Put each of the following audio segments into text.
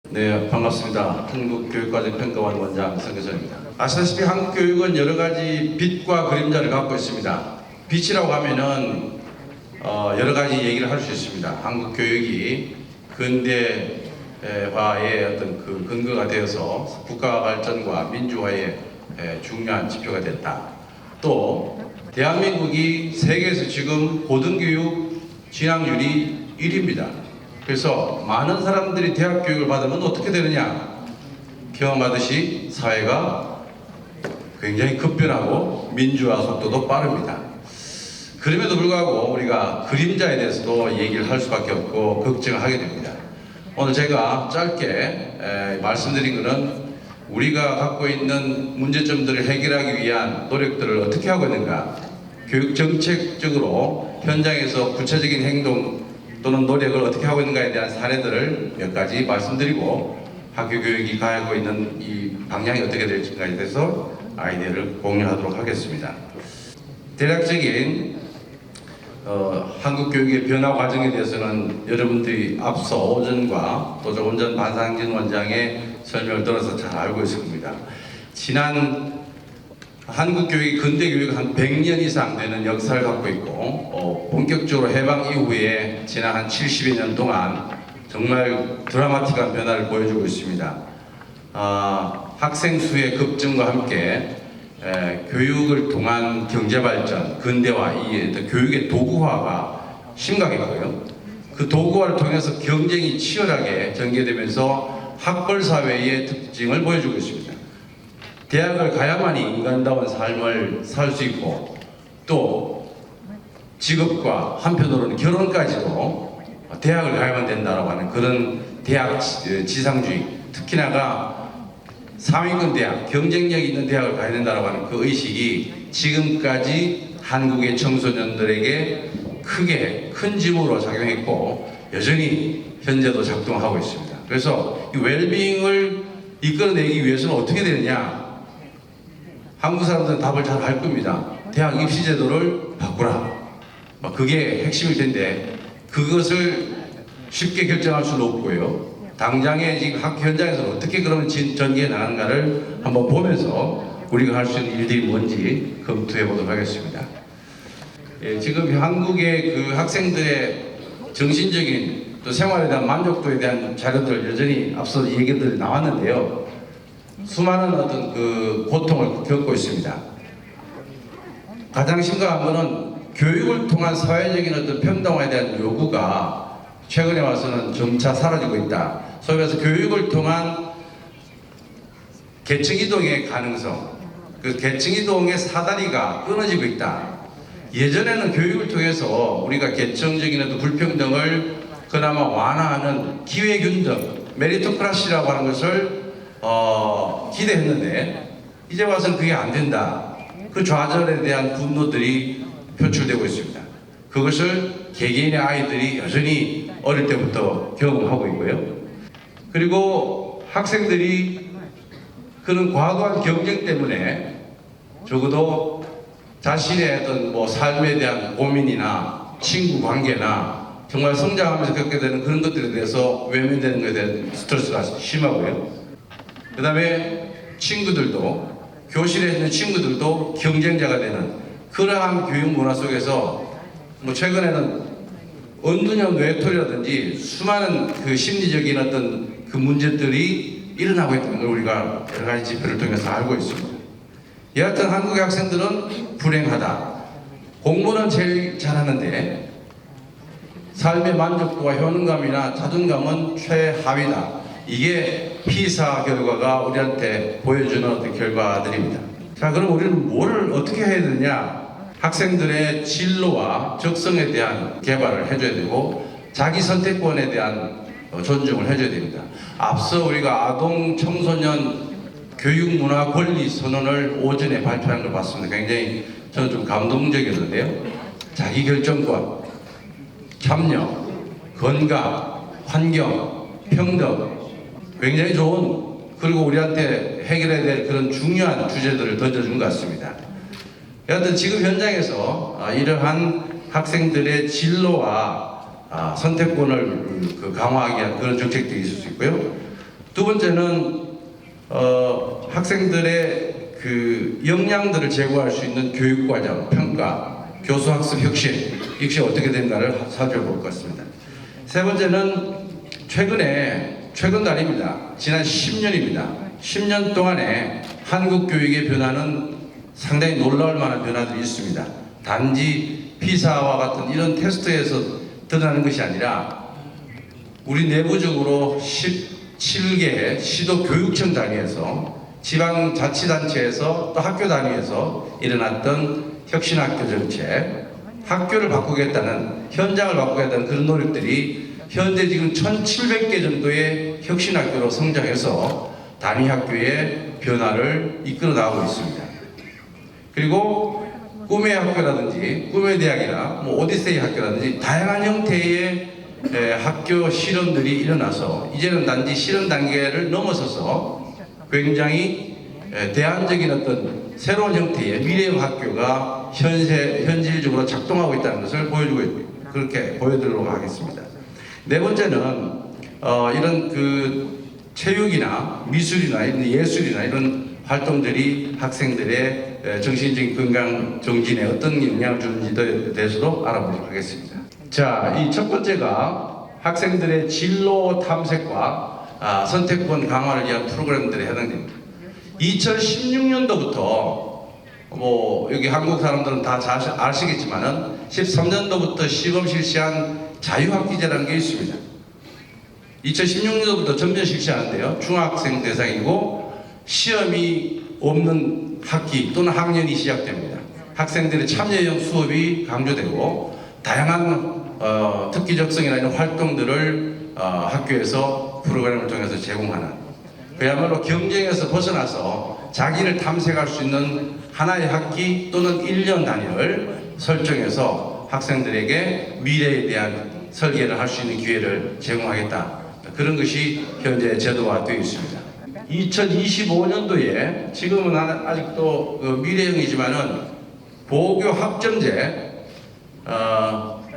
네, 반갑습니다. 한국교육과정평가원 원장 성교선입니다. 아시다시피 한국 교육은 여러 가지 빛과 그림자를 갖고 있습니다. 빛이라고 하면은 여러 가지 얘기를 할 수 있습니다. 한국 교육이 근대화의 어떤 그 근거가 되어서 국가 발전과 민주화의 중요한 지표가 됐다. 또 대한민국이 세계에서 지금 고등교육 진학률이 1위입니다. 그래서 많은 사람들이 대학 교육을 받으면 어떻게 되느냐? 경험하듯이 사회가 굉장히 급변하고 민주화 속도도 빠릅니다. 그럼에도 불구하고 우리가 그림자에 대해서도 얘기를 할 수밖에 없고 걱정을 하게 됩니다. 오늘 제가 짧게 말씀드린 것은 우리가 갖고 있는 문제점들을 해결하기 위한 노력들을 어떻게 하고 있는가, 교육 정책적으로 현장에서 구체적인 행동 또는 노력을 어떻게 하고 있는가에 대한 사례들을 몇 가지 말씀드리고 학교 교육이 가고 있는 이 방향이 어떻게 될지에 대해서 아이디어를 공유하도록 하겠습니다. 대략적인 한국 교육의 변화 과정에 대해서는 여러분들이 앞서 오전과 또 오전 반상진 원장의 설명을 들어서 잘 알고 있을 겁니다. 지난 한국 교육이 근대 교육 한 100년 이상 되는 역사를 갖고 있고 본격적으로 해방 이후에 지난 한 70여 년 동안 정말 드라마틱한 변화를 보여주고 있습니다. 학생 수의 급증과 함께 교육을 통한 경제 발전, 근대화, 이 교육의 도구화가 심각했고요. 그 도구화를 통해서 경쟁이 치열하게 전개되면서 학벌 사회의 특징을 보여주고 있습니다. 대학을 가야만이 인간다운 삶을 살 수 있고 또 직업과 한편으로는 결혼까지도 대학을 가야만 된다라고 하는 그런 대학 지상주의, 특히나가 상위권 대학, 경쟁력 있는 대학을 가야 된다라고 하는 그 의식이 지금까지 한국의 청소년들에게 크게 큰 짐으로 작용했고 여전히 현재도 작동하고 있습니다. 그래서 이 웰빙을 이끌어내기 위해서는 어떻게 되느냐? 한국 사람들은 답을 잘 알 겁니다. 대학 입시 제도를 바꾸라. 그게 핵심일 텐데 그것을 쉽게 결정할 수는 없고요. 당장에 지금 학 현장에서 어떻게 그러면 전개해 나가는가를 한번 보면서 우리가 할 수 있는 일들이 뭔지 검토해 보도록 하겠습니다. 지금 한국의 그 학생들의 정신적인 또 생활에 대한 만족도에 대한 자료들 여전히 앞서 얘기들이 나왔는데요. 수많은 어떤 그 고통을 겪고 있습니다. 가장 심각한 것은 교육을 통한 사회적인 어떤 평등화에 대한 요구가 최근에 와서는 점차 사라지고 있다. 소위 말해서 교육을 통한 계층 이동의 가능성, 그 계층 이동의 사다리가 끊어지고 있다. 예전에는 교육을 통해서 우리가 계층적인 어떤 불평등을 그나마 완화하는 기회균등, 메리토크라시라고 하는 것을 기대했는데 이제 와서는 그게 안 된다. 그 좌절에 대한 분노들이 표출되고 있습니다. 그것을 개개인의 아이들이 여전히 어릴 때부터 경험하고 있고요. 그리고 학생들이 그런 과도한 경쟁 때문에 적어도 자신의 어떤 삶에 대한 고민이나 친구 관계나 정말 성장하면서 겪게 되는 그런 것들에 대해서 외면되는 것에 대한 스트레스가 심하고요. 그 다음에 친구들도, 교실에 있는 친구들도 경쟁자가 되는 그러한 교육 문화 속에서 최근에는 은둔형 외톨이라든지 수많은 그 심리적인 어떤 그 문제들이 일어나고 있다는 걸 우리가 여러 가지 지표를 통해서 알고 있습니다. 여하튼 한국의 학생들은 불행하다. 공부는 제일 잘하는데 삶의 만족도와 효능감이나 자존감은 최하위다. 이게 피사 결과가 우리한테 보여주는 어떤 결과들입니다. 자, 그럼 우리는 뭘 어떻게 해야 되느냐? 학생들의 진로와 적성에 대한 개발을 해줘야 되고 자기 선택권에 대한 존중을 해줘야 됩니다. 앞서 우리가 아동 청소년 교육문화 권리 선언을 오전에 발표한 걸 봤습니다. 굉장히 저는 좀 감동적이었는데요. 자기결정권, 참여, 건강, 환경, 평등 굉장히 좋은, 그리고 우리한테 해결해야 될 그런 중요한 주제들을 던져준 것 같습니다. 여하튼 지금 현장에서 이러한 학생들의 진로와 선택권을 강화하기 위한 그런 정책들이 있을 수 있고요. 두 번째는 학생들의 그 역량들을 제고할 수 있는 교육과정, 평가, 교수학습 혁신 이것이 어떻게 되는가를 살펴볼 것 같습니다. 세 번째는 최근 달입니다. 지난 10년입니다. 10년 동안에 한국 교육의 변화는 상당히 놀라울 만한 변화들이 있습니다. 단지 피사와 같은 이런 테스트에서 드러나는 것이 아니라 우리 내부적으로 17개 시도 교육청 단위에서 지방자치단체에서 또 학교 단위에서 일어났던 혁신학교 정책, 학교를 바꾸겠다는, 현장을 바꾸겠다는 그런 노력들이 현재 지금 1700개 정도의 혁신학교로 성장해서 단위학교의 변화를 이끌어 나가고 있습니다. 그리고 꿈의 학교라든지 꿈의 대학이나 오디세이 학교라든지 다양한 형태의 학교 실험들이 일어나서 이제는 단지 실험 단계를 넘어서서 굉장히 대안적인 어떤 새로운 형태의 미래형 학교가 현실적으로 작동하고 있다는 것을 그렇게 보여드리도록 하겠습니다. 네 번째는 이런 그 체육이나 미술이나 이런 예술이나 이런 활동들이 학생들의 정신적인 건강 정진에 어떤 영향을 주는지에 대해서도 알아보도록 하겠습니다. 자, 이 첫 번째가 학생들의 진로 탐색과 선택권 강화를 위한 프로그램들에 해당됩니다. 2016년도부터 여기 한국 사람들은 다 잘 아시겠지만은 13년도부터 시범 실시한 자유학기제라는 게 있습니다. 2016년도부터 전면 실시하는데요. 중학생 대상이고 시험이 없는 학기 또는 학년이 시작됩니다. 학생들의 참여형 수업이 강조되고 다양한 특기적성이나 이런 활동들을 학교에서 프로그램을 통해서 제공하는 그야말로 경쟁에서 벗어나서 자기를 탐색할 수 있는 하나의 학기 또는 1년 단위를 설정해서 학생들에게 미래에 대한 설계를 할 수 있는 기회를 제공하겠다. 그런 것이 현재 제도화되어 있습니다. 2025년도에 지금은 아직도 미래형이지만은 보교 학점제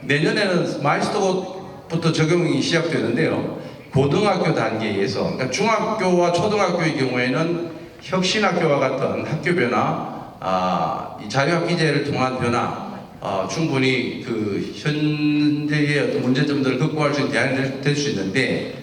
내년에는 마이스터부터 적용이 시작되는데요. 고등학교 단계에서 그러니까 중학교와 초등학교의 경우에는 혁신학교와 같은 학교 변화, 이 자유학기제를 통한 변화 충분히 그 현재의 어떤 문제점들을 극복할 수 있는 대안이 될 수 있는데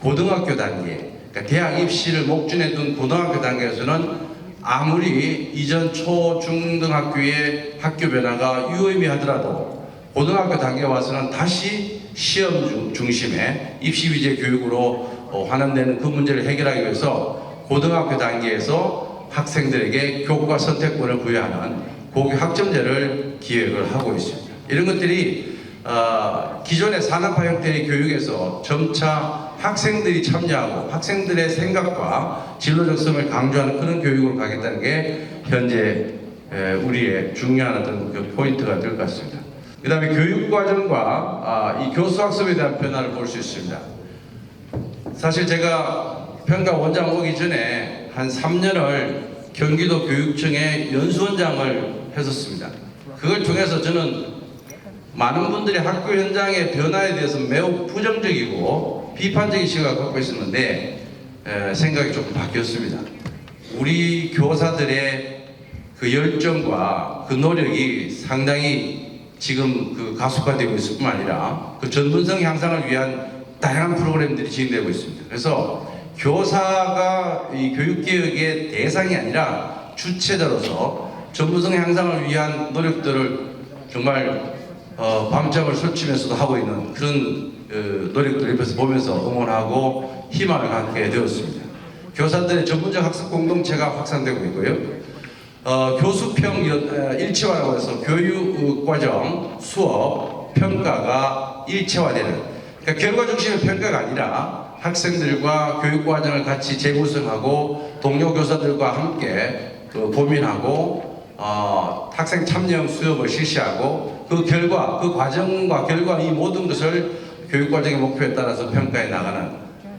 고등학교 단계, 그러니까 대학 입시를 목전에 둔 고등학교 단계에서는 아무리 이전 초, 중 등 학교의 학교 변화가 유의미하더라도 고등학교 단계에 와서는 다시 시험 중심의 입시 위주의 교육으로 환원되는 그 문제를 해결하기 위해서 고등학교 단계에서 학생들에게 교과 선택권을 부여하는 고교 학점제를 기획을 하고 있습니다. 이런 것들이 기존의 산업화 형태의 교육에서 점차 학생들이 참여하고 학생들의 생각과 진로 적성을 강조하는 그런 교육으로 가겠다는 게 현재 우리의 중요한 어떤 그 포인트가 될 것 같습니다. 그 다음에 교육과정과 이 교수학습에 대한 변화를 볼 수 있습니다. 사실 제가 평가 원장 오기 전에 한 3년을 경기도 교육청의 연수원장을 했었습니다. 그걸 통해서 저는 많은 분들이 학교 현장의 변화에 대해서 매우 부정적이고 비판적인 시각을 갖고 있었는데 생각이 조금 바뀌었습니다. 우리 교사들의 그 열정과 그 노력이 상당히 지금 그 가속화되고 있을 뿐만 아니라 그 전문성 향상을 위한 다양한 프로그램들이 진행되고 있습니다. 그래서 교사가 이 교육개혁의 대상이 아니라 주체자로서 전문성 향상을 위한 노력들을 정말 밤잠을 설치면서도 하고 있는 그런 노력들을 옆에서 보면서 응원하고 희망을 갖게 되었습니다. 교사들의 전문적 학습 공동체가 확산되고 있고요. 교수평 일체화라고 해서 교육과정, 수업, 평가가 일체화되는, 그러니까 결과 중심의 평가가 아니라 학생들과 교육과정을 같이 재구성하고 동료 교사들과 함께 고민하고 학생 참여형 수업을 실시하고 그 결과, 그 과정과 결과 이 모든 것을 교육과정의 목표에 따라서 평가해 나가는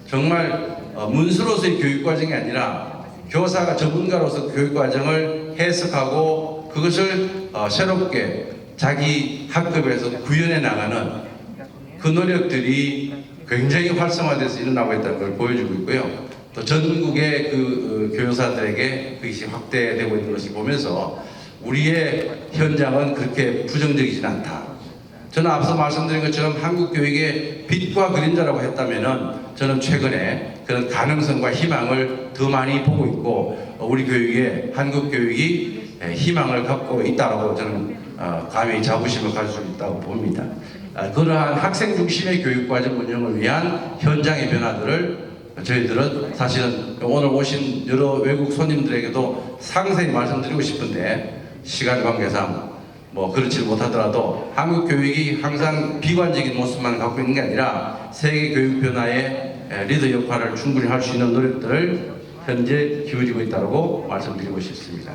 정말 문서로서의 교육과정이 아니라 교사가 전문가로서 교육과정을 해석하고 그것을 새롭게 자기 학급에서 구현해 나가는 그 노력들이 굉장히 활성화돼서 일어나고 있다는 걸 보여주고 있고요. 또 전국의 그 교사들에게 그것이 확대되고 있는 것을 보면서 우리의 현장은 그렇게 부정적이진 않다. 저는 앞서 말씀드린 것처럼 한국 교육의 빛과 그림자라고 했다면은 저는 최근에 그런 가능성과 희망을 더 많이 보고 있고 우리 교육에 한국 교육이 희망을 갖고 있다라고 저는 감히 자부심을 가질 수 있다고 봅니다. 그러한 학생 중심의 교육과정 운영을 위한 현장의 변화들을 저희들은 사실은 오늘 오신 여러 외국 손님들에게도 상세히 말씀드리고 싶은데 시간 관계상 뭐 그렇지 못하더라도 한국 교육이 항상 비관적인 모습만 갖고 있는 게 아니라 세계 교육 변화의 리더 역할을 충분히 할 수 있는 노력들을 현재 기울이고 있다고 말씀드리고 싶습니다.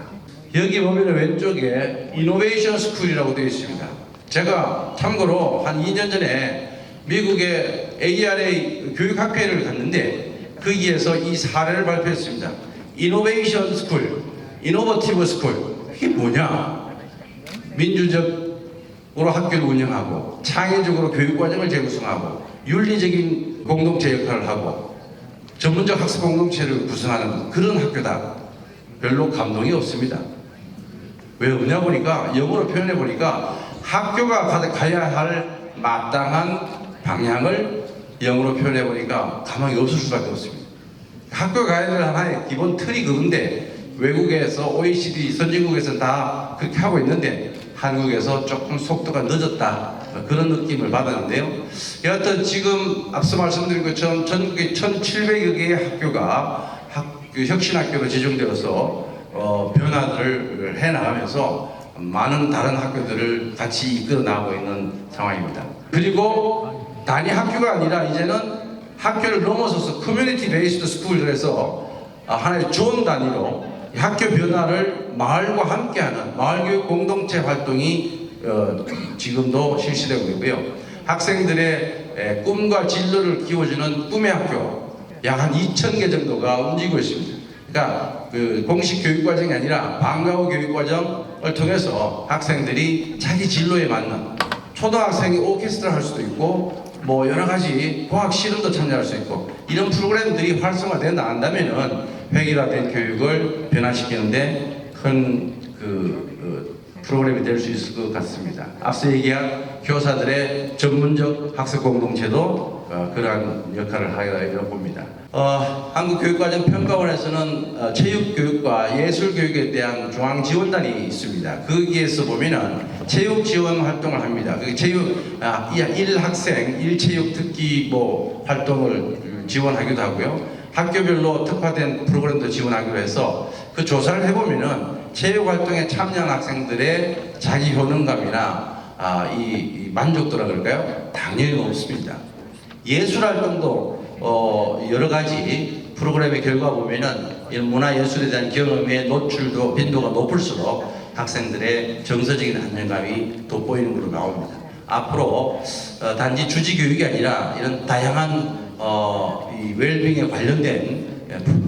여기 보면 왼쪽에 이노베이션 스쿨이라고 되어 있습니다. 제가 참고로 한 2년 전에 미국의 ARA 교육학회를 갔는데 거기에서 이 사례를 발표했습니다. 이노베이션 스쿨, 이노버티브 스쿨. 이게 뭐냐? 민주적으로 학교를 운영하고 창의적으로 교육과정을 재구성하고 윤리적인 공동체 역할을 하고 전문적 학습 공동체를 구성하는 그런 학교다. 별로 감동이 없습니다. 왜 없냐 보니까 영어로 표현해 보니까 학교가 가야 할 마땅한 방향을 영어로 표현해 보니까 가망이 없을 수밖에 없습니다. 학교 가야 될 하나의 기본 틀이 그건데 외국에서 OECD 선진국에서는 다 그렇게 하고 있는데 한국에서 조금 속도가 늦었다 그런 느낌을 받았는데요. 여하튼 지금 앞서 말씀드린 것처럼 전국에 1,700여 개의 학교가 혁신학교로 지정되어서 변화들을 해나가면서 많은 다른 학교들을 같이 이끌어 나가고 있는 상황입니다. 그리고 단위 학교가 아니라 이제는 학교를 넘어서서 커뮤니티 베이스드 스쿨에서 하나의 존 단위로 학교 변화를 마을과 함께하는 마을교육 공동체 활동이 지금도 실시되고 있고요. 학생들의 꿈과 진로를 키워주는 꿈의 학교 약 한 2,000개 정도가 움직이고 있습니다. 그러니까 그 공식 교육과정이 아니라 방과 후 교육과정을 통해서 학생들이 자기 진로에 맞는 초등학생이 오케스트라 할 수도 있고 뭐 여러 가지 과학 실험도 참여할 수 있고 이런 프로그램들이 활성화되어 나간다면은 획일화된 교육을 변화시키는데 큰 프로그램이 될 수 있을 것 같습니다. 앞서 얘기한 교사들의 전문적 학습 공동체도 그러한 역할을 하리라고 봅니다. 한국교육과정 평가원에서는 체육교육과 예술교육에 대한 중앙지원단이 있습니다. 거기에서 보면은 체육 지원 활동을 합니다. 그 체육 1학생 1체육 특기 뭐 활동을 지원하기도 하고요. 학교별로 특화된 프로그램도 지원하기로 해서 그 조사를 해보면은 체육 활동에 참여한 학생들의 자기 효능감이나 이 만족도라 그럴까요? 당연히 높습니다. 예술 활동도 여러 가지 프로그램의 결과 보면은 이런 문화 예술에 대한 경험의 노출도 빈도가 높을수록 학생들의 정서적인 안정감이 돋보이는 걸로 나옵니다. 앞으로 단지 주지 교육이 아니라 이런 다양한 이 웰빙에 관련된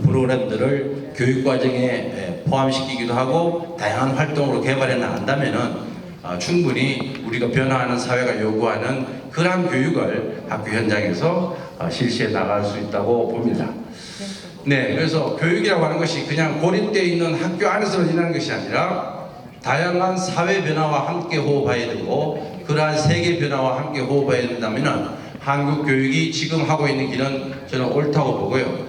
프로그램들을 교육과정에 포함시키기도 하고 다양한 활동으로 개발해 나간다면은 충분히 우리가 변화하는 사회가 요구하는 그러한 교육을 학교 현장에서 실시해 나갈 수 있다고 봅니다. 네, 그래서 교육이라고 하는 것이 그냥 고립되어 있는 학교 안에서만 일하는 것이 아니라 다양한 사회 변화와 함께 호흡해야 되고 그러한 세계 변화와 함께 호흡해야 된다면은 한국 교육이 지금 하고 있는 길은 저는 옳다고 보고요.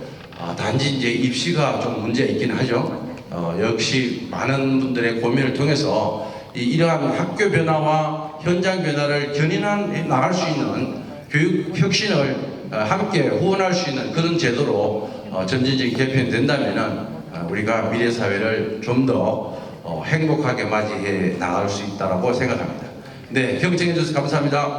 단지 이제 입시가 좀 문제가 있긴 하죠. 역시 많은 분들의 고민을 통해서 이러한 학교 변화와 현장 변화를 견인해 나갈 수 있는 교육 혁신을 함께 후원할 수 있는 그런 제도로 점진적인 개편이 된다면은 우리가 미래 사회를 좀 더 행복하게 맞이해 나갈 수 있다라고 생각합니다. 네, 경청해 주셔서 감사합니다.